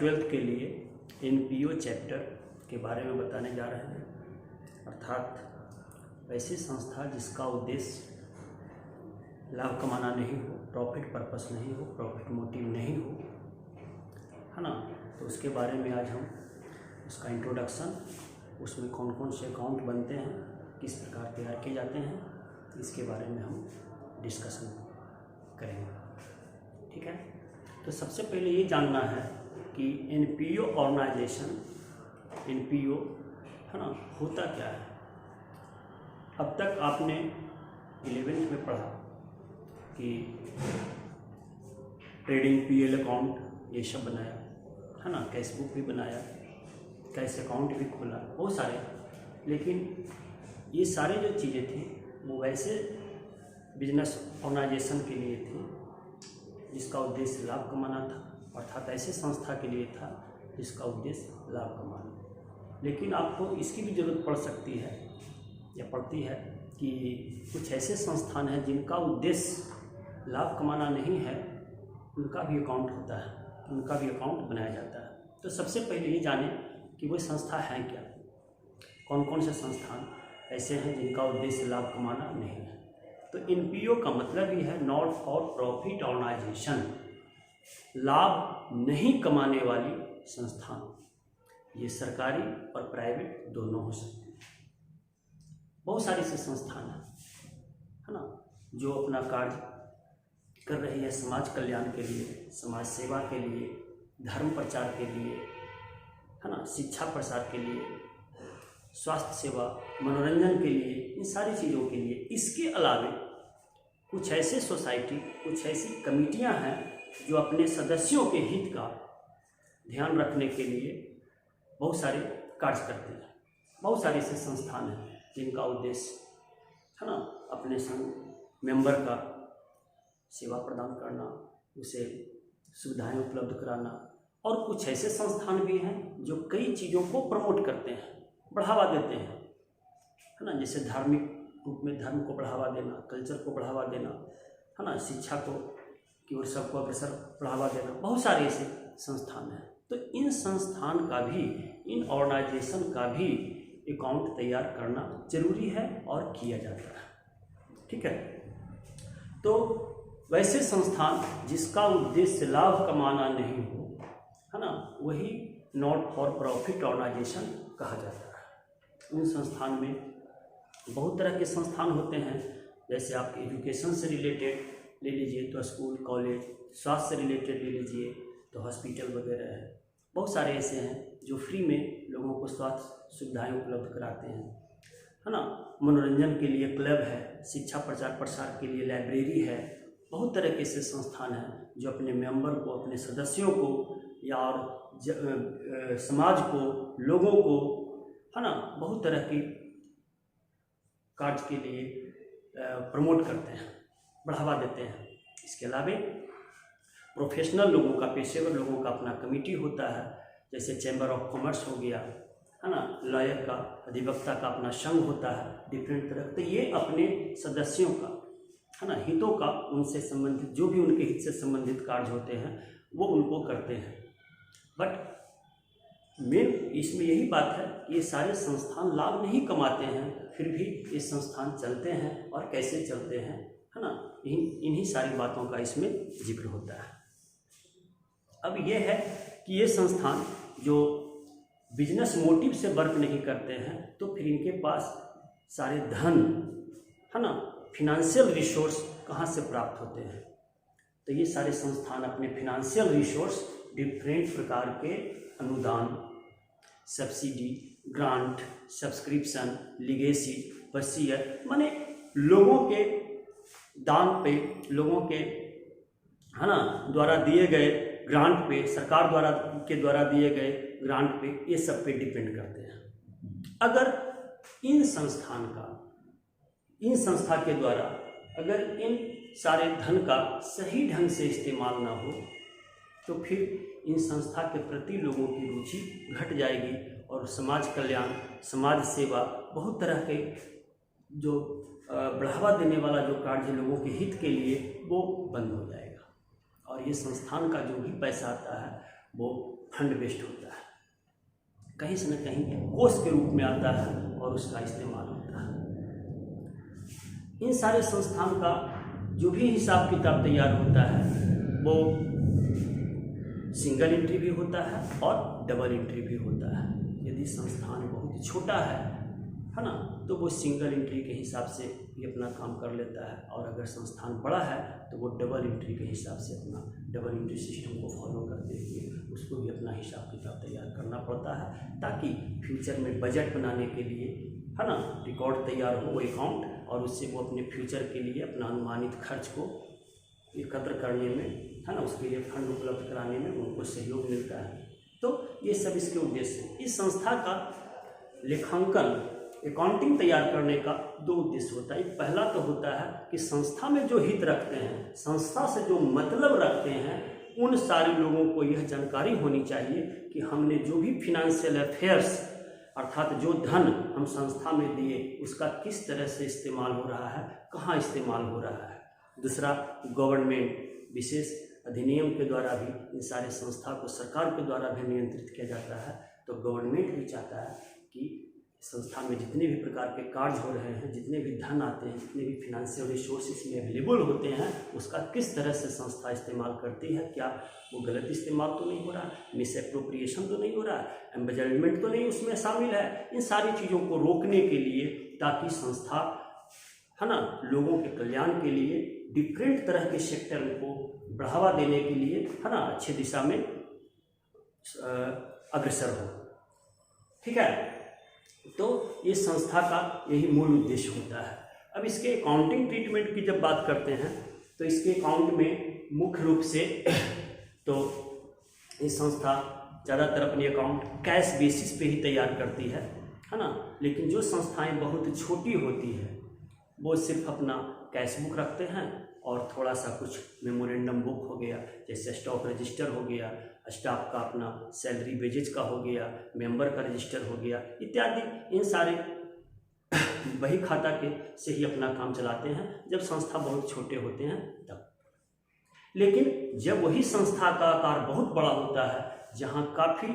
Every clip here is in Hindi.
12th के लिए NPO चैप्टर के बारे में बताने जा रहे हैं, अर्थात ऐसी संस्था जिसका उद्देश्य लाभ कमाना नहीं हो, प्रॉफिट पर्पस नहीं हो, प्रॉफिट मोटिव नहीं हो, है ना। तो उसके बारे में आज हम उसका इंट्रोडक्शन, उसमें कौन कौन से अकाउंट बनते हैं, किस प्रकार तैयार किए जाते हैं, इसके बारे में हम डिस्कशन करेंगे। ठीक है, तो सबसे पहले ये जानना है कि NPO ऑर्गेनाइजेशन, NPO है ना, होता क्या है। अब तक आपने 11th में पढ़ा कि ट्रेडिंग PL अकाउंट ये सब बनाया, है ना, कैशबुक भी बनाया, कैश अकाउंट भी खोला, बहुत सारे। लेकिन ये सारी जो चीज़ें थी वो वैसे बिजनेस ऑर्गेनाइजेशन के लिए थी जिसका उद्देश्य लाभ कमाना था, अर्थात ऐसे संस्था के लिए था जिसका उद्देश्य लाभ कमाना। लेकिन आपको इसकी भी ज़रूरत पड़ सकती है या पड़ती है कि कुछ ऐसे संस्थान हैं जिनका उद्देश्य लाभ कमाना नहीं है, उनका भी अकाउंट होता है, उनका भी अकाउंट बनाया जाता है। तो सबसे पहले ये जानें कि वो संस्था है क्या, कौन कौन से संस्थान ऐसे हैं जिनका उद्देश्य लाभ कमाना नहीं है। तो NPO का मतलब ही है नॉट फॉर प्रॉफिट ऑर्गेनाइजेशन, लाभ नहीं कमाने वाली संस्थान। ये सरकारी और प्राइवेट दोनों हो सकते हैं। बहुत सारी से संस्थान है ना, जो अपना कार्य कर रही है समाज कल्याण के लिए, समाज सेवा के लिए, धर्म प्रचार के लिए, है ना, शिक्षा प्रसार के लिए, स्वास्थ्य सेवा, मनोरंजन के लिए, इन सारी चीज़ों के लिए। इसके अलावे कुछ ऐसे सोसाइटी, कुछ ऐसी कमिटियां हैं जो अपने सदस्यों के हित का ध्यान रखने के लिए बहुत सारे कार्य करते हैं। बहुत सारे ऐसे संस्थान हैं जिनका उद्देश्य, है ना, अपने मेंबर का सेवा प्रदान करना, उसे सुविधाएं उपलब्ध कराना। और कुछ ऐसे संस्थान भी हैं जो कई चीज़ों को प्रमोट करते हैं, बढ़ावा देते हैं, है ना, जैसे धार्मिक रूप में धर्म को बढ़ावा देना, कल्चर को बढ़ावा देना, है ना, शिक्षा को की ओर सबको अग्रसर बढ़ावा देना। बहुत सारे ऐसे संस्थान हैं। तो इन संस्थान का भी, इन ऑर्गेनाइजेशन का भी अकाउंट तैयार करना जरूरी है और किया जाता है। ठीक है, तो वैसे संस्थान जिसका उद्देश्य लाभ कमाना नहीं हो, है ना, वही नॉट फॉर प्रॉफिट ऑर्गेनाइजेशन कहा जाता है। उन संस्थान में बहुत तरह के संस्थान होते हैं, जैसे आप एजुकेशन से रिलेटेड ले लीजिए तो स्कूल कॉलेज, स्वास्थ्य से रिलेटेड ले लीजिए तो हॉस्पिटल वगैरह है। बहुत सारे ऐसे हैं जो फ्री में लोगों को स्वास्थ्य सुविधाएं उपलब्ध कराते हैं, है ना। मनोरंजन के लिए क्लब है, शिक्षा प्रचार प्रसार के लिए लाइब्रेरी है। बहुत तरह के ऐसे संस्थान हैं जो अपने मेंबर को, अपने सदस्यों को या और समाज को, लोगों को, है ना, बहुत तरह की कार्य के लिए प्रमोट करते हैं, बढ़ावा देते हैं। इसके अलावा प्रोफेशनल लोगों का, पेशेवर लोगों का अपना कमेटी होता है, जैसे चैम्बर ऑफ कॉमर्स हो गया, है ना, लॉयर का, अधिवक्ता का अपना संघ होता है, डिफरेंट तरह। तो ये अपने सदस्यों का, है ना, हितों का, उनसे संबंधित जो भी उनके हित से संबंधित कार्य होते हैं वो उनको करते हैं। बट मेन इसमें यही बात है कि ये सारे संस्थान लाभ नहीं कमाते हैं, फिर भी ये संस्थान चलते हैं, और कैसे चलते हैं, है ना, इन्हीं सारी बातों का इसमें जिक्र होता है। अब ये है कि ये संस्थान जो बिजनेस मोटिव से वर्क नहीं करते हैं, तो फिर इनके पास सारे धन, है ना, फिनेंशियल रिसोर्स कहाँ से प्राप्त होते हैं। तो ये सारे संस्थान अपने फिनेंशियल रिसोर्स डिफरेंट प्रकार के अनुदान, सब्सिडी, ग्रांट, सब्सक्रिप्शन, लीगेसी, वसीयत, माने लोगों के दान पे, लोगों के, है ना, द्वारा दिए गए ग्रांट पे, सरकार द्वारा दिए गए ग्रांट पे, ये सब पे डिपेंड करते हैं। अगर इन संस्था के द्वारा अगर इन सारे धन का सही ढंग से इस्तेमाल ना हो, तो फिर इन संस्था के प्रति लोगों की रुचि घट जाएगी और समाज कल्याण, समाज सेवा, बहुत तरह के जो बढ़ावा देने वाला जो कार्य लोगों के हित के लिए, वो बंद हो जाएगा। और ये संस्थान का जो भी पैसा आता है वो फंड बेस्ड होता है, कहीं से न कहीं कोष के रूप में आता है और उसका इस्तेमाल होता है। इन सारे संस्थान का जो भी हिसाब किताब तैयार होता है वो सिंगल एंट्री भी होता है और डबल एंट्री भी होता है। यदि संस्थान बहुत छोटा है ना, तो वो सिंगल एंट्री के हिसाब से भी अपना काम कर लेता है, और अगर संस्थान बड़ा है तो वो डबल एंट्री के हिसाब से अपना डबल एंट्री सिस्टम को फॉलो करते हुए उसको भी अपना हिसाब किताब तैयार करना पड़ता है, ताकि फ्यूचर में बजट बनाने के लिए है ना रिकॉर्ड तैयार हो वो अकाउंट, और उससे वो अपने फ्यूचर के लिए अपना अनुमानित खर्च को एकत्र करने में है ना, उसके लिए फंड उपलब्ध कराने में उनको सहयोग मिलता है। तो ये सब इसके उद्देश्य हैं। इस संस्था का लेखांकन अकाउंटिंग तैयार करने का दो उद्देश्य होता है। पहला तो होता है कि संस्था में जो हित रखते हैं, संस्था से जो मतलब रखते हैं, उन सारे लोगों को यह जानकारी होनी चाहिए कि हमने जो भी फिनेंशियल अफेयर्स अर्थात जो धन हम संस्था में दिए उसका किस तरह से इस्तेमाल हो रहा है, कहाँ इस्तेमाल हो रहा है। दूसरा, गवर्नमेंट विशेष अधिनियम के द्वारा भी इन सारे संस्था को सरकार के द्वारा भी नियंत्रित किया जाता है। तो गवर्नमेंट भी चाहता है कि संस्था में जितने भी प्रकार के कार्य हो रहे हैं, जितने भी धन आते हैं, जितने भी फिनेंशियल रिसोर्सेज में अवेलेबल होते हैं, उसका किस तरह से संस्था इस्तेमाल करती है, क्या वो गलत इस्तेमाल तो नहीं हो रहा, मिस एप्रोप्रिएशन तो नहीं हो रहा, एम्बेजलमेंट तो नहीं उसमें शामिल है। इन सारी चीज़ों को रोकने के लिए, ताकि संस्था है ना लोगों के कल्याण के लिए डिफरेंट तरह के सेक्टर को बढ़ावा देने के लिए है ना अच्छी दिशा में अग्रसर हो। ठीक है, तो ये संस्था का यही मूल उद्देश्य होता है। अब इसके अकाउंटिंग ट्रीटमेंट की जब बात करते हैं तो इसके अकाउंट में मुख्य रूप से तो ये संस्था ज़्यादातर अपनी अकाउंट कैश बेसिस पे ही तैयार करती है ना। लेकिन जो संस्थाएं बहुत छोटी होती है वो सिर्फ अपना कैश बुक रखते हैं और थोड़ा सा कुछ मेमोरेंडम बुक हो गया, जैसे स्टॉक रजिस्टर हो गया, स्टाफ का अपना सैलरी वेजेज का हो गया, मेंबर का रजिस्टर हो गया इत्यादि। इन सारे बही खाता के से ही अपना काम चलाते हैं जब संस्था बहुत छोटे होते हैं तब। लेकिन जब वही संस्था का आकार बहुत बड़ा होता है, जहाँ काफ़ी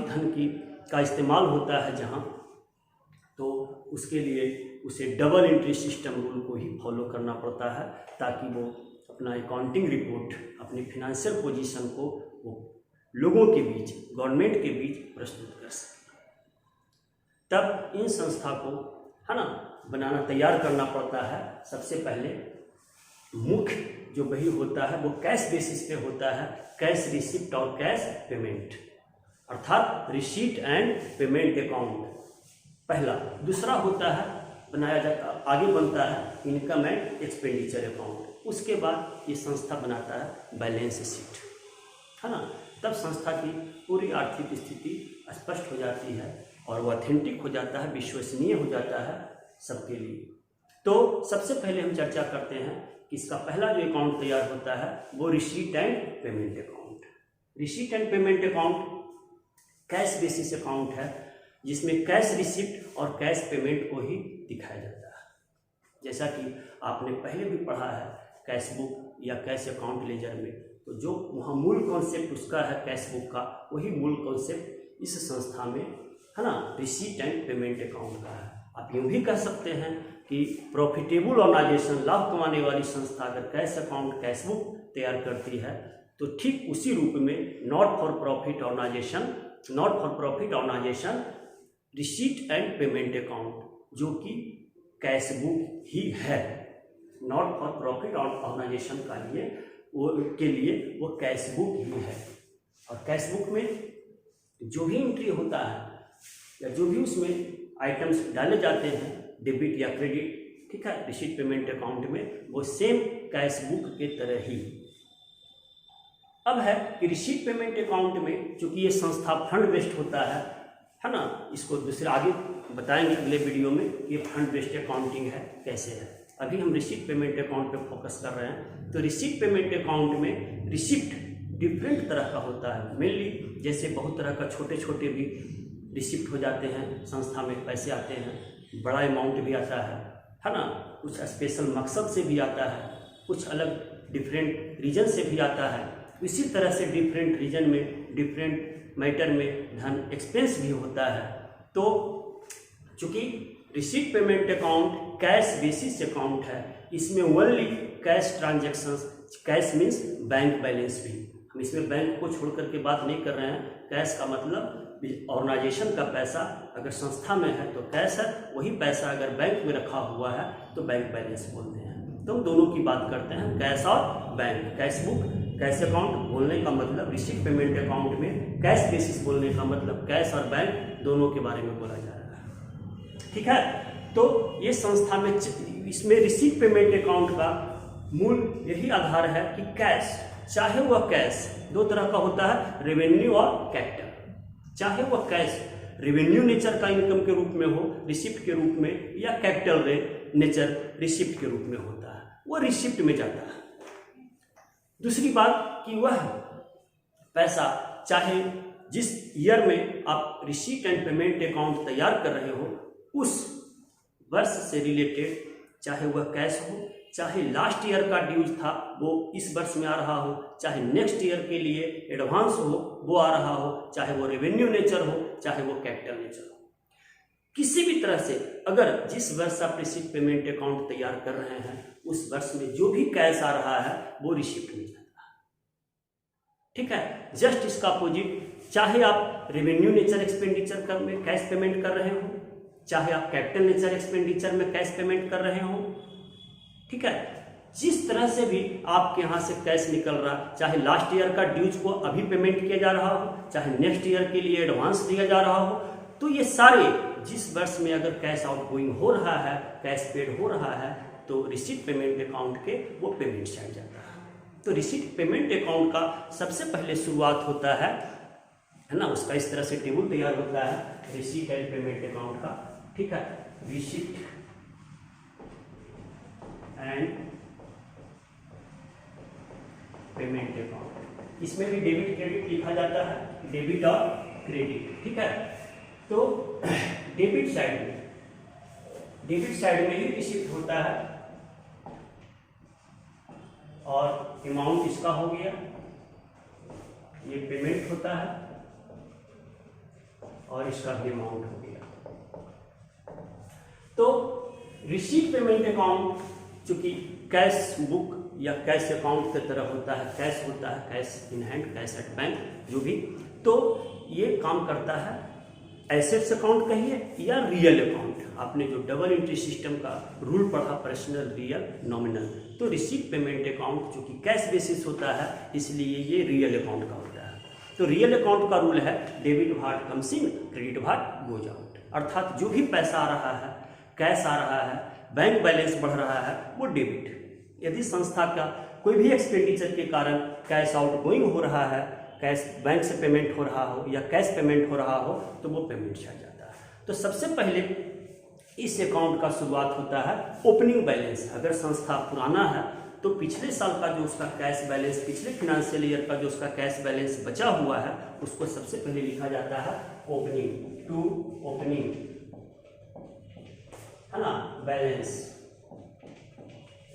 धन का इस्तेमाल होता है जहाँ, तो उसके लिए उसे डबल एंट्री सिस्टम रूल को ही फॉलो करना पड़ता है, ताकि वो अपना अकाउंटिंग रिपोर्ट, अपनी फिनेंशियल पोजीशन को वो लोगों के बीच, गवर्नमेंट के बीच प्रस्तुत कर सके। तब इन संस्था को है ना बनाना तैयार करना पड़ता है। सबसे पहले मुख्य जो बही होता है वो कैश बेसिस पे होता है, कैश रिसिप्ट और कैश पेमेंट, अर्थात रिसीट एंड पेमेंट अकाउंट पहला। दूसरा होता है बनाया जाता, आगे बनता है इनकम एंड एक्सपेंडिचर अकाउंट। उसके बाद ये संस्था बनाता है बैलेंस शीट, है ना। तब संस्था की पूरी आर्थिक स्थिति स्पष्ट हो जाती है और वो ऑथेंटिक हो जाता है, विश्वसनीय हो जाता है सबके लिए। तो सबसे पहले हम चर्चा करते हैं कि इसका पहला जो अकाउंट तैयार होता है वो receipt and payment account. Receipt and payment account cash basis account है, जिसमें कैश रिसिप्ट और कैश पेमेंट को ही दिखाया जाता है। जैसा कि आपने पहले भी पढ़ा है कैश बुक या कैश अकाउंट लेजर में, तो जो वहाँ मूल कॉन्सेप्ट उसका है कैश बुक का, वही मूल कॉन्सेप्ट इस संस्था में है ना रिसीट एंड पेमेंट अकाउंट का है। आप यूँ भी कह सकते हैं कि प्रॉफिटेबल ऑर्गेनाइजेशन, लाभ कमाने वाली संस्था अगर कैश अकाउंट कैश बुक तैयार करती है तो ठीक उसी रूप में not for profit organization receipt and payment account, जो कि कैश बुक ही है, नॉट फॉर प्रॉफिट ऑर्गेनाइजेशन का लिए वो कैश बुक ही है। और कैश बुक में जो भी एंट्री होता है या जो भी उसमें आइटम्स डाले जाते हैं डेबिट या क्रेडिट, ठीक है, रिसीट पेमेंट अकाउंट में वो सेम कैश बुक के तरह ही। अब है कि रिसीट पेमेंट अकाउंट में चूंकि ये संस्था फंड बेस्ड होता है ना, इसको दूसरे आगे बताएंगे अगले वीडियो में कि ये फंड बेस्ड अकाउंटिंग है कैसे है। अभी हम रिसीट पेमेंट अकाउंट पे फोकस कर रहे हैं। तो रिसीट पेमेंट अकाउंट में रिसिप्ट डिफरेंट तरह का होता है। मेनली जैसे बहुत तरह का छोटे छोटे भी रिसिप्ट हो जाते हैं, संस्था में पैसे आते हैं, बड़ा अमाउंट भी आता है ना, कुछ स्पेशल मकसद से भी आता है, कुछ अलग डिफरेंट रीजन से भी आता है। इसी तरह से डिफरेंट रीजन में, डिफरेंट मैटर में धन एक्सपेंस भी होता है। तो चूंकि receipt payment account cash basis account है, इसमें only cash transactions, cash means bank balance भी, हम इसमें बैंक को छोड़ करके बात नहीं कर रहे हैं। कैश का मतलब ऑर्गेनाइजेशन का पैसा अगर संस्था में है तो कैश है, वही पैसा अगर बैंक में रखा हुआ है तो बैंक बैलेंस बोलते हैं। तो हम दोनों की बात करते हैं, कैश और bank. Cash book, cash account बोलने का मतलब रिसीट पेमेंट अकाउंट में कैश बेसिस बोलने का मतलब कैश और बैंक दोनों के बारे में बोला जा रहा है। ठीक है, तो ये संस्था में इसमें रिसीट पेमेंट अकाउंट का मूल यही आधार है कि कैश, चाहे वह कैश दो तरह का होता है, रेवेन्यू और कैपिटल। चाहे वह कैश रेवेन्यू नेचर का इनकम के रूप में हो, रिसिप्ट के रूप में, या कैपिटल नेचर रिसिप्ट के रूप में होता है, वो रिसिप्ट में जाता है। दूसरी बात कि वह पैसा चाहे जिस ईयर में आप रिसीट एंड पेमेंट अकाउंट तैयार कर रहे हो, उस वर्ष से रिलेटेड, चाहे वह कैश हो, चाहे लास्ट ईयर का ड्यूज था वो इस वर्ष में आ रहा हो, चाहे नेक्स्ट ईयर के लिए एडवांस हो वो आ रहा हो, चाहे वो रेवेन्यू नेचर हो, चाहे वो कैपिटल नेचर हो, किसी भी तरह से अगर जिस वर्ष आप रिसीट पेमेंट अकाउंट तैयार कर रहे हैं उस वर्ष में जो भी कैश आ रहा है वो रिसीप्ट में जाता है। ठीक है, जस्ट इसका अपोजिट, चाहे आप रेवेन्यू नेचर एक्सपेंडिचर में कैश पेमेंट कर रहे हो, चाहे आप कैपिटल नेचर एक्सपेंडिचर में कैश पेमेंट कर रहे हो, ठीक है, जिस तरह से भी आपके यहाँ से कैश निकल रहा, चाहे लास्ट ईयर का ड्यूज को अभी पेमेंट किया जा रहा हो, चाहे नेक्स्ट ईयर के लिए एडवांस दिया जा रहा हो, तो ये सारे जिस वर्ष में अगर कैश आउटगोइंग हो रहा है, कैश पेड हो रहा है, तो रिसीट पेमेंट अकाउंट के वो पेमेंट साइड जाता है। तो रिसीट पेमेंट अकाउंट का सबसे पहले शुरुआत होता है ना, उसका इस तरह से टेबल तैयार होता है रिसीट एंड पेमेंट अकाउंट का। ठीक है, रिसीट एंड पेमेंट अकाउंट, इसमें भी डेबिट क्रेडिट लिखा जाता है, डेबिट और क्रेडिट। ठीक है, तो डेबिट साइड में ही रिसीप्ट होता है और अमाउंट इसका हो गया, ये पेमेंट होता है और इसका भी अमाउंट हो गया। तो रिसीट पेमेंट अकाउंट चूंकि कैश बुक या कैश अकाउंट की तरह होता है, कैश होता है, cash in hand, cash at bank, जो भी, तो ये काम करता है एसेट्स अकाउंट कहिए या रियल अकाउंट। आपने जो डबल एंट्री सिस्टम का रूल पढ़ा, पर्सनल, रियल, नॉमिनल, तो रिसीट पेमेंट अकाउंट जो कि कैश बेसिस होता है इसलिए ये रियल अकाउंट का होता है। तो रियल अकाउंट का रूल है debit what comes in, credit what goes out, अर्थात जो भी पैसा आ रहा है, कैश आ रहा है, बैंक बैलेंस बढ़ रहा है, वो डेबिट। यदि संस्था का कोई भी एक्सपेंडिचर के कारण कैश आउट गोइंग हो रहा है, कैश बैंक से पेमेंट हो रहा हो या कैश पेमेंट हो रहा हो, तो वो पेमेंट से आ जाता है। तो सबसे पहले इस अकाउंट का शुरुआत होता है ओपनिंग बैलेंस। अगर संस्था पुराना है तो पिछले साल का जो उसका कैश बैलेंस, पिछले फाइनेंशियल ईयर का जो उसका कैश बैलेंस बचा हुआ है, उसको सबसे पहले लिखा जाता है ओपनिंग, टू ओपनिंग, है ना, बैलेंस।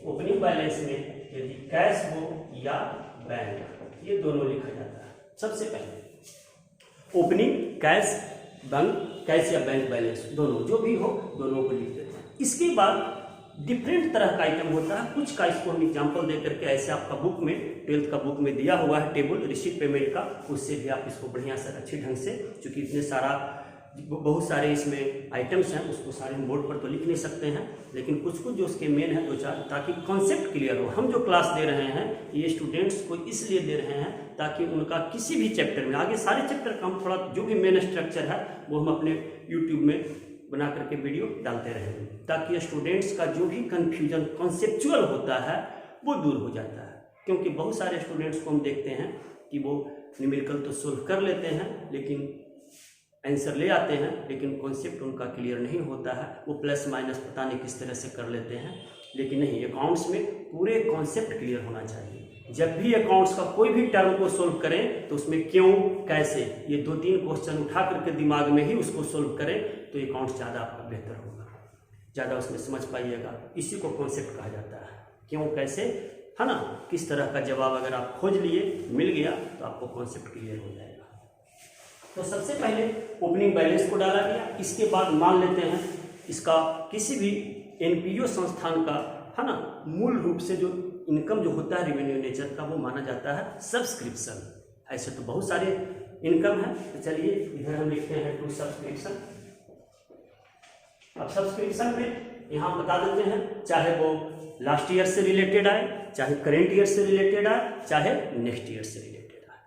ओपनिंग बैलेंस में यदि कैश हो या बैंक, ये दोनों लिखा जाता है। सबसे पहले ओपनिंग कैश, बैंक, कैश या बैंक बैलेंस, दोनों जो भी हो दोनों को लिख देते हैं। इसके बाद डिफरेंट तरह का आइटम होता है, कुछ का इसको हम एग्जाम्पल दे करके, ऐसे आपका बुक में, 12th का बुक में दिया हुआ है टेबल रिसीट पेमेंट का, उससे भी आप इसको बढ़िया से अच्छे ढंग से, चूंकि इतने सारा बहुत सारे इसमें आइटम्स हैं, उसको सारे बोर्ड पर तो लिख नहीं सकते हैं, लेकिन कुछ कुछ जो उसके मेन है 2-4, ताकि कॉन्सेप्ट क्लियर हो। हम जो क्लास दे रहे हैं ये स्टूडेंट्स को इसलिए दे रहे हैं ताकि उनका किसी भी चैप्टर में, आगे सारे चैप्टर का हम थोड़ा जो भी मेन स्ट्रक्चर है वो हम अपने यूट्यूब में बना करके वीडियो डालते रहेंगे, ताकि स्टूडेंट्स का जो भी कन्फ्यूजन कॉन्सेप्चुअल होता है वो दूर हो जाता है। क्योंकि बहुत सारे स्टूडेंट्स को हम देखते हैं कि वो न्यूमेरिकल तो सोल्व कर लेते हैं, लेकिन आंसर ले आते हैं, लेकिन कॉन्सेप्ट उनका क्लियर नहीं होता है, वो प्लस माइनस पता नहीं किस तरह से कर लेते हैं। लेकिन नहीं, अकाउंट्स में पूरे कॉन्सेप्ट क्लियर होना चाहिए। जब भी अकाउंट्स का कोई भी टर्म को सोल्व करें तो उसमें क्यों, कैसे, ये 2-3 क्वेश्चन उठा करके दिमाग में ही उसको सोल्व करें तो अकाउंट्स ज़्यादा आपका बेहतर होगा, ज़्यादा उसमें समझ पाइएगा। इसी को कॉन्सेप्ट कहा जाता है, क्यों, कैसे, है ना, किस तरह का जवाब अगर आप खोज लिए, मिल गया तो आपको कॉन्सेप्ट क्लियर हो जाएगा। तो सबसे पहले ओपनिंग बैलेंस को डाला गया, इसके बाद मान लेते हैं इसका किसी भी एनपीओ संस्थान का, है ना, मूल रूप से जो इनकम जो होता है रेवेन्यू नेचर का, वो माना जाता है सब्सक्रिप्शन। ऐसे तो बहुत सारे इनकम है, तो चलिए इधर हम लिखते हैं टू सब्सक्रिप्शन। अब सब्सक्रिप्शन में यहाँ बता देते हैं, चाहे वो लास्ट ईयर से रिलेटेड आए, चाहे करेंट ईयर से रिलेटेड आए, चाहे नेक्स्ट ईयर से रिलेटेड आए,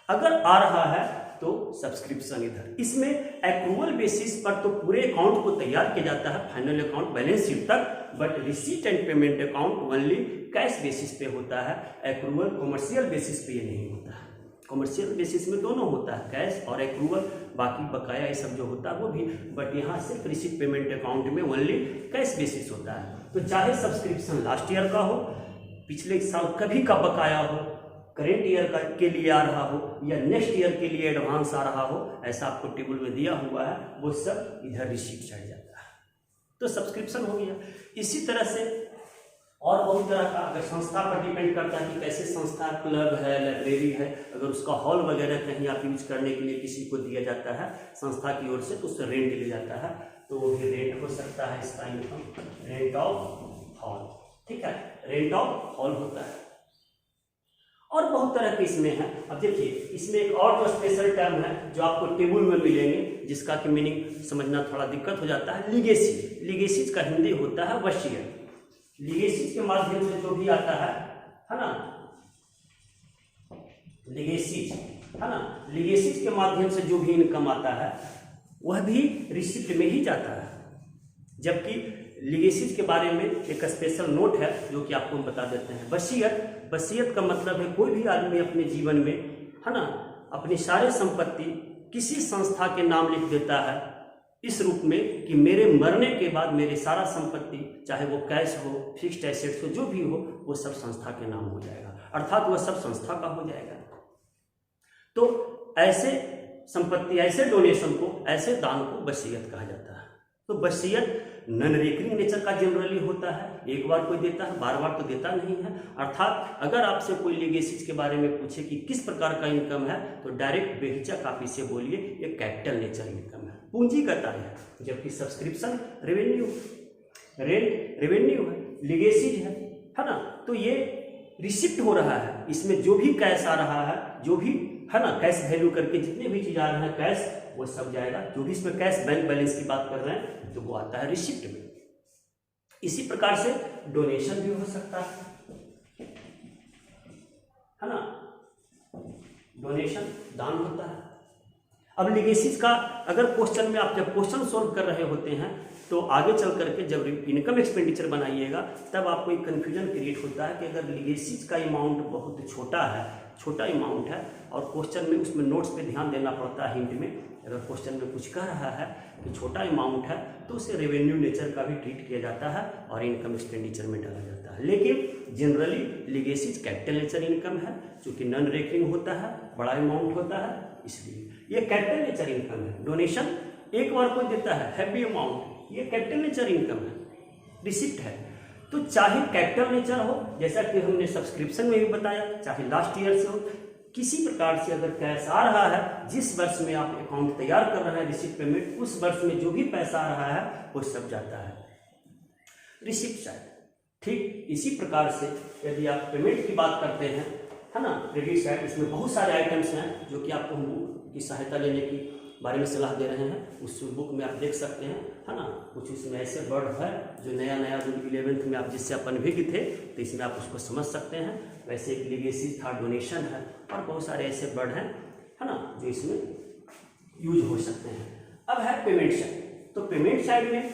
अगर आ रहा है तो सब्सक्रिप्शन इधर। इसमें एक्रूवल बेसिस पर तो पूरे अकाउंट को तैयार किया जाता है, फाइनल अकाउंट बैलेंस शीट तक, but receipt and payment account only cash basis पे होता है। एक्रूवल कॉमर्शियल बेसिस पे ये नहीं होता है। कॉमर्शियल बेसिस में दोनों होता है, कैश और एक्रूवल, बाकी बकाया ये सब जो होता है वो भी, बट यहाँ सिर्फ रिसीट पेमेंट अकाउंट में ओनली कैश बेसिस होता है। तो चाहे सब्सक्रिप्शन लास्ट ईयर का हो, पिछले साल कभी का बकाया हो, करेंट ईयर का के लिए आ रहा हो, या नेक्स्ट ईयर के लिए एडवांस आ रहा हो, ऐसा आपको टेबल में दिया हुआ है, वो सब इधर रिसीट चढ़ जाता है, तो सब्सक्रिप्शन हो गया। इसी तरह से और बहुत तरह का, अगर संस्था पर डिपेंड करता है कि कैसे संस्था, क्लब है, लाइब्रेरी है, अगर उसका हॉल वगैरह कहीं आप यूज करने के लिए किसी को दिया जाता है संस्था की ओर से, तो उससे रेंट लिया जाता है, तो वो भी रेंट हो सकता है इसका इनकम, रेंट ऑफ हॉल, ठीक है, रेंट ऑफ हॉल होता है। और बहुत तरह के इसमें है। अब देखिए इसमें एक और स्पेशल टर्म है जो आपको टेबल में मिलेंगे, जिसका कि मीनिंग समझना थोड़ा दिक्कत हो जाता है, लीगेसी। लीगेसीज का हिंदी होता है वसीयत। लीगेसीज के माध्यम से जो भी आता है ना, लीगेसीज, है ना, लीगेसीज के माध्यम से जो भी इनकम आता है वह भी रिसिप्ट में ही जाता है। जबकि लीगेसीज के बारे में एक स्पेशल नोट है जो कि आपको हम बता देते हैं। वसीयत, वसीयत का मतलब है कोई भी आदमी अपने जीवन में, है ना, अपनी सारे संपत्ति किसी संस्था के नाम लिख देता है, इस रूप में कि मेरे मरने के बाद मेरे सारा संपत्ति, चाहे वो कैश हो, फिक्स्ड एसेट्स हो, जो भी हो, वो सब संस्था के नाम हो जाएगा, अर्थात वह सब संस्था का हो जाएगा। तो ऐसे संपत्ति, ऐसे डोनेशन को, ऐसे दान को वसीयत कहा जाता है। तो वसीयत नॉन रिकरिंग नेचर का जनरली होता है, एक बार कोई देता है, बार बार तो देता नहीं है। अर्थात अगर आपसे कोई लीगेसीज के बारे में पूछे कि किस प्रकार का इनकम है, तो डायरेक्ट बेहिचक आप इसे बोलिए ये कैपिटल नेचर इनकम है, पूंजीगत आय है। जबकि सब्सक्रिप्शन रेवेन्यू, रेंट रेवेन्यू है, लीगेसीज है ना, तो ये रिसिप्ट हो रहा है, इसमें जो भी कैश आ रहा है, जो भी, है ना, कैश वैल्यू करके जितने भी चीज आ रहे हैं कैश, वो सब जाएगा। जो भी इसमें कैश बैंक बैलेंस की बात कर रहे हैं तो वो आता है रिसिप्ट में। इसी प्रकार से डोनेशन भी हो सकता है ना, डोनेशन दान होता है। अब लीगेसीज का अगर क्वेश्चन में आप जब क्वेश्चन सोल्व कर रहे होते हैं तो आगे चल करके जब इनकम एक्सपेंडिचर बनाइएगा तब आपको एक कन्फ्यूजन क्रिएट होता है कि अगर लीगेसीज का अमाउंट बहुत छोटा है, छोटा अमाउंट है, और क्वेश्चन में उसमें नोट्स पे ध्यान देना पड़ता है, हिंट में अगर क्वेश्चन में कुछ कह रहा है कि छोटा अमाउंट है तो उसे रेवेन्यू नेचर का भी ट्रीट किया जाता है और इनकम एक्सपेंडिचर में डाला जाता है। लेकिन जनरली लीगेसीज कैपिटल नेचर इनकम है, चूँकि नॉन रेकरिंग होता है, बड़ा अमाउंट होता है, इसलिए ये कैपिटल नेचर इनकम है। डोनेशन एक बार कोई देता है, हैवी अमाउंट, ये कैपिटल नेचर इनकम है, रिसिप्ट है। तो चाहे कैपिटल नेचर हो, जैसा कि हमने सब्सक्रिप्शन में भी बताया, चाहे लास्ट ईयर से हो, किसी प्रकार से अगर कैश आ रहा है, जिस वर्ष में आप अकाउंट तैयार कर रहे हैं रिसिप्ट पेमेंट, उस वर्ष में जो भी पैसा आ रहा है वो सब जाता है रिसिप्ट साइड। ठीक इसी प्रकार से यदि आप पेमेंट की बात करते हैं, है ना, क्रेडिट साइड, इसमें बहुत सारे आइटम्स हैं जो कि आपको हम बुक की सहायता लेने की बारे में सलाह दे रहे हैं। उस बुक में आप देख सकते हैं, है ना, कुछ इसमें ऐसे वर्ड है जो नया नया जो 11th में आप जिससे अपन भी थे, तो इसमें आप उसको समझ सकते हैं। वैसे एक लीगेसी था, डोनेशन है, और बहुत सारे ऐसे वर्ड हैं, है ना, जो इसमें यूज हो सकते हैं। अब है पेमेंट साइड। तो पेमेंट साइड में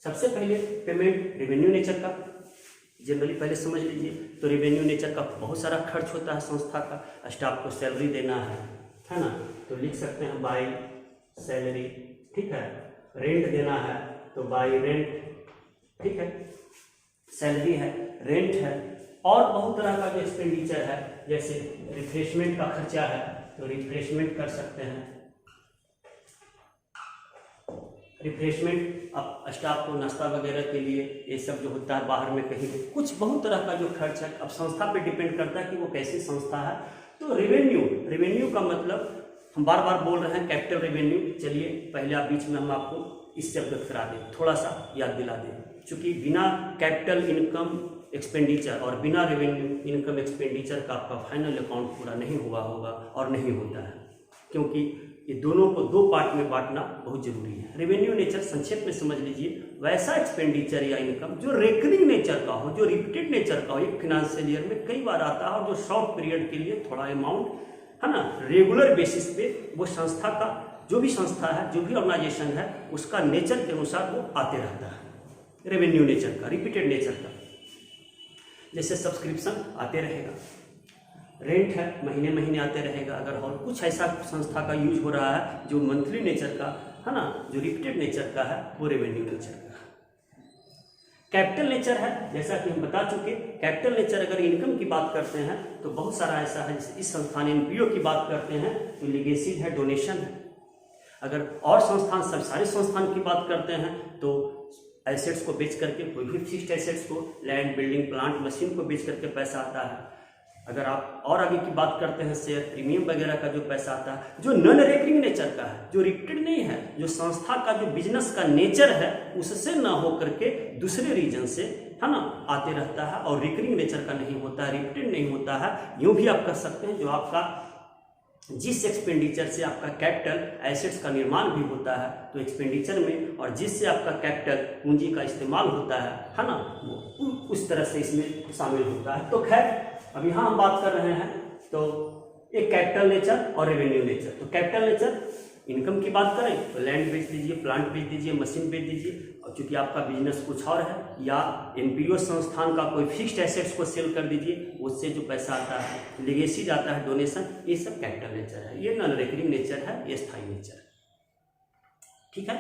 सबसे पहले पेमेंट रेवेन्यू नेचर का जनरली पहले समझ लीजिए। तो रेवेन्यू नेचर का बहुत सारा खर्च होता है संस्था का, स्टाफ को सैलरी देना है ना, तो लिख सकते हैं बाय सैलरी, ठीक है। रेंट देना है तो बाय रेंट, ठीक है, सैलरी है, रेंट है, और बहुत तरह का जो एक्सपेंडिचर है, जैसे रिफ्रेशमेंट का खर्चा है तो रिफ्रेशमेंट कर सकते हैं, रिफ्रेशमेंट, अब स्टाफ को नाश्ता वगैरह के लिए ये सब जो होता है बाहर में कहीं कुछ बहुत तरह का जो खर्च है, अब संस्था पे डिपेंड करता है कि वो कैसी संस्था है। तो रेवेन्यू का मतलब हम बार बार बोल रहे हैं कैपिटल रेवेन्यू। चलिए पहले आप बीच में हम आपको इससे अवगत करा दें, थोड़ा सा याद दिला दें, क्योंकि बिना कैपिटल इनकम एक्सपेंडिचर और बिना रेवेन्यू इनकम एक्सपेंडिचर का आपका फाइनल अकाउंट पूरा नहीं हुआ होगा और नहीं होता है, क्योंकि ये दोनों को दो पार्ट में बांटना बहुत जरूरी है। रेवेन्यू नेचर संक्षेप में समझ लीजिए, वैसा एक्सपेंडिचर या इनकम जो रेकरिंग नेचर का हो, जो रिपीटेड नेचर का हो, एक फिनेंशियल ईयर में कई बार आता है, और जो शॉर्ट पीरियड के लिए थोड़ा अमाउंट है ना रेगुलर बेसिस पे वो संस्था का जो भी संस्था है, जो भी ऑर्गेनाइजेशन है, उसका नेचर के अनुसार वो आते रहता है। रेवेन्यू नेचर का, रिपीटेड नेचर का, जैसे सब्सक्रिप्शन आते रहेगा, रेंट है महीने महीने आते रहेगा, अगर और कुछ ऐसा संस्था का यूज हो रहा है जो मंथली नेचर का है ना, जो रिपीटेड नेचर का है, वो रेवेन्यू नेचर का। कैपिटल नेचर है, जैसा कि हम बता चुके, कैपिटल नेचर अगर इनकम की बात करते हैं तो बहुत सारा ऐसा है, जैसे इस संस्थान एनपीओ की बात करते हैं तो लीगेसी है, डोनेशन है। अगर और संस्थान, सब सारे संस्थान की बात करते हैं तो एसेट्स को बेच करके, कोई भी फिक्स्ड एसेट्स को, लैंड, बिल्डिंग, प्लांट, मशीन को बेच करके पैसा आता है। अगर आप और आगे की बात करते हैं, शेयर, प्रीमियम वगैरह का जो पैसा आता है, जो नॉन रेकरिंग नेचर का है, जो रिपीटेड नहीं है, जो संस्था का जो बिजनेस का नेचर है उससे ना हो करके दूसरे रीजन से है ना आते रहता है, और रिकरिंग नेचर का नहीं होता है, रिपीटेड नहीं होता है। यूँ भी आप कह सकते हैं जो आपका जिस एक्सपेंडिचर से आपका कैपिटल एसेट्स का निर्माण भी होता है, तो एक्सपेंडिचर में, और जिससे आपका कैपिटल पूंजी का इस्तेमाल होता है ना, वो उस तरह से इसमें शामिल होता है। तो खैर अब यहाँ हम बात कर रहे हैं तो एक कैपिटल नेचर और रेवेन्यू नेचर। तो कैपिटल नेचर इनकम की बात करें तो लैंड बेच दीजिए, प्लांट बेच दीजिए, मशीन बेच दीजिए, और चूंकि आपका बिजनेस कुछ और है, या एनपीओ संस्थान का कोई फिक्स्ड एसेट्स को सेल कर दीजिए, उससे जो पैसा आता है, लीगेसी जाता है, डोनेशन, ये सब कैपिटल नेचर है। ये नॉन रेकरिंग नेचर है, ये स्थायी नेचर है। ठीक है,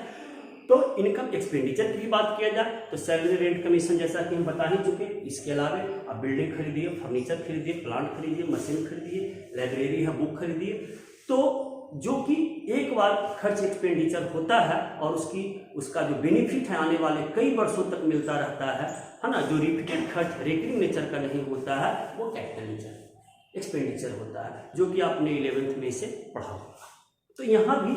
तो इनकम एक्सपेंडिचर की भी बात किया जाए तो सैलरी, रेंट, कमीशन, जैसा कि हम बता ही चुके। इसके अलावा आप बिल्डिंग खरीदिए, फर्नीचर खरीदिए, प्लांट खरीदिए, मशीन खरीदिए, लाइब्रेरी है, बुक खरीदिए, तो जो कि एक बार खर्च एक्सपेंडिचर होता है और उसका जो बेनिफिट है आने वाले कई वर्षों तक मिलता रहता है ना। जो रिपीटेड खर्च रेकरिंग नेचर का नहीं होता है, वो कैपिटल नेचर एक्सपेंडिचर होता है, जो कि आपने 11th में इसे पढ़ा होगा। तो यहाँ भी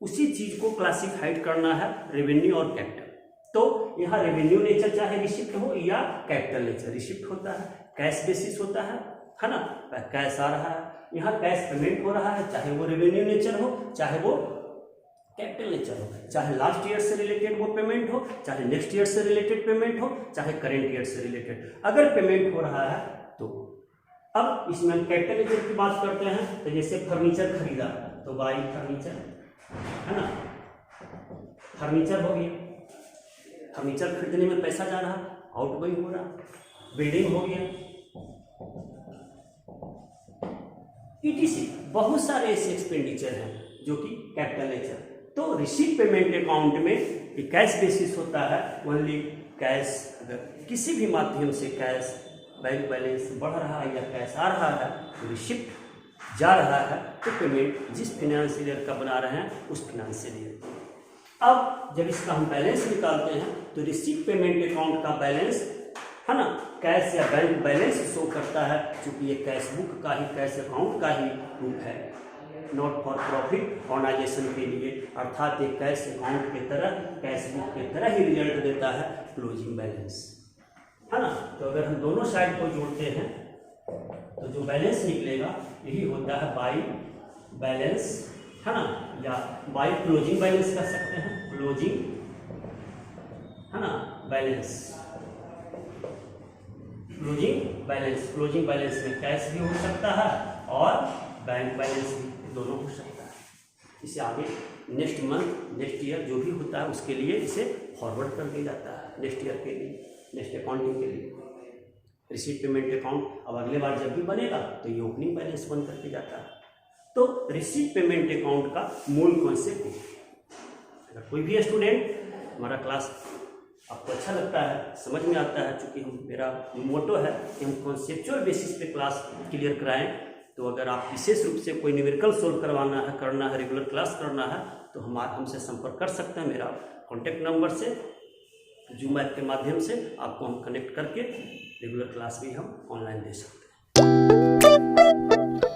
उसी चीज को क्लासिफाइड करना है, रेवेन्यू और कैपिटल। तो यहाँ रेवेन्यू नेचर चाहे रिसिप्ट हो या कैपिटल नेचर, रिसिप्ट होता है, कैश बेसिस होता है ना, कैश आ रहा है, यहाँ कैश पेमेंट हो रहा है, चाहे वो रेवेन्यू नेचर हो, चाहे वो कैपिटल नेचर हो, चाहे लास्ट ईयर से रिलेटेड वो पेमेंट हो, चाहे नेक्स्ट ईयर से रिलेटेड पेमेंट हो, चाहे करेंट ईयर से रिलेटेड अगर पेमेंट हो रहा है तो। अब इसमें हम कैपिटल नेचर की बात करते हैं, तो जैसे फर्नीचर खरीदा तो बाई फर्नीचर है ना, फर्नीचर हो गया, फर्नीचर खरीदने में पैसा जा रहा, आउटगोइंग हो रहा, बिल्डिंग हो गया, ईटीसी बहुत सारे ऐसे एक्सपेंडिचर हैं जो कि कैपिटल नेचर। तो रिसीट पेमेंट अकाउंट में कैश बेसिस होता है, ओनली कैश, अगर किसी भी माध्यम से कैश बैंक बैलेंस बढ़ रहा है या कैश आ रहा है तो रिसिप्ट जा रहा है, तो पेमेंट जिस फिनेंशियल ईयर का बना रहे हैं उस फिनेंशियल ईयर। अब जब इसका हम बैलेंस निकालते हैं तो रिसीट पेमेंट अकाउंट का बैलेंस है ना, कैश या बैंक बैलेंस शो करता है, क्योंकि ये कैश बुक का ही, कैश अकाउंट का ही रूप है, नॉट फॉर प्रॉफिट ऑर्गेनाइजेशन के लिए, अर्थात एक कैश अकाउंट की तरह, कैश बुक की तरह ही रिजल्ट देता है क्लोजिंग बैलेंस, है ना। तो अगर हम दोनों साइड को जोड़ते हैं तो जो बैलेंस निकलेगा यही होता है बाई बैलेंस, है ना, या बाई क्लोजिंग बैलेंस कर सकते हैं, क्लोजिंग है ना बैलेंस, क्लोजिंग बैलेंस में कैश भी हो सकता है और बैंक बैलेंस भी, दोनों हो सकता है। इसे आगे नेक्स्ट मंथ, नेक्स्ट ईयर जो भी होता है उसके लिए इसे फॉरवर्ड कर दिया जाता है, नेक्स्ट ईयर के लिए, नेक्स्ट अकाउंटिंग के लिए। रिसीट पेमेंट अकाउंट अब अगले बार जब भी बनेगा तो ये ओपनिंग बैलेंस बन करके जाता है। तो रिसीट पेमेंट अकाउंट का मूल कॉन्सेप्ट है। अगर कोई भी स्टूडेंट हमारा क्लास आपको अच्छा लगता है, समझ में आता है, चूँकि मेरा मोटो है कि हम कॉन्सेप्चुअल बेसिस पे क्लास क्लियर कराएं, तो अगर आप विशेष रूप से कोई न्यूमेरिकल सोल्व करवाना है, करना है, रेगुलर क्लास करना है, तो हमसे संपर्क कर सकते हैं। मेरा कॉन्टैक्ट नंबर से जूम ऐप के माध्यम से आपको हम कनेक्ट करके रेगुलर क्लास भी हम ऑनलाइन दे सकते हैं।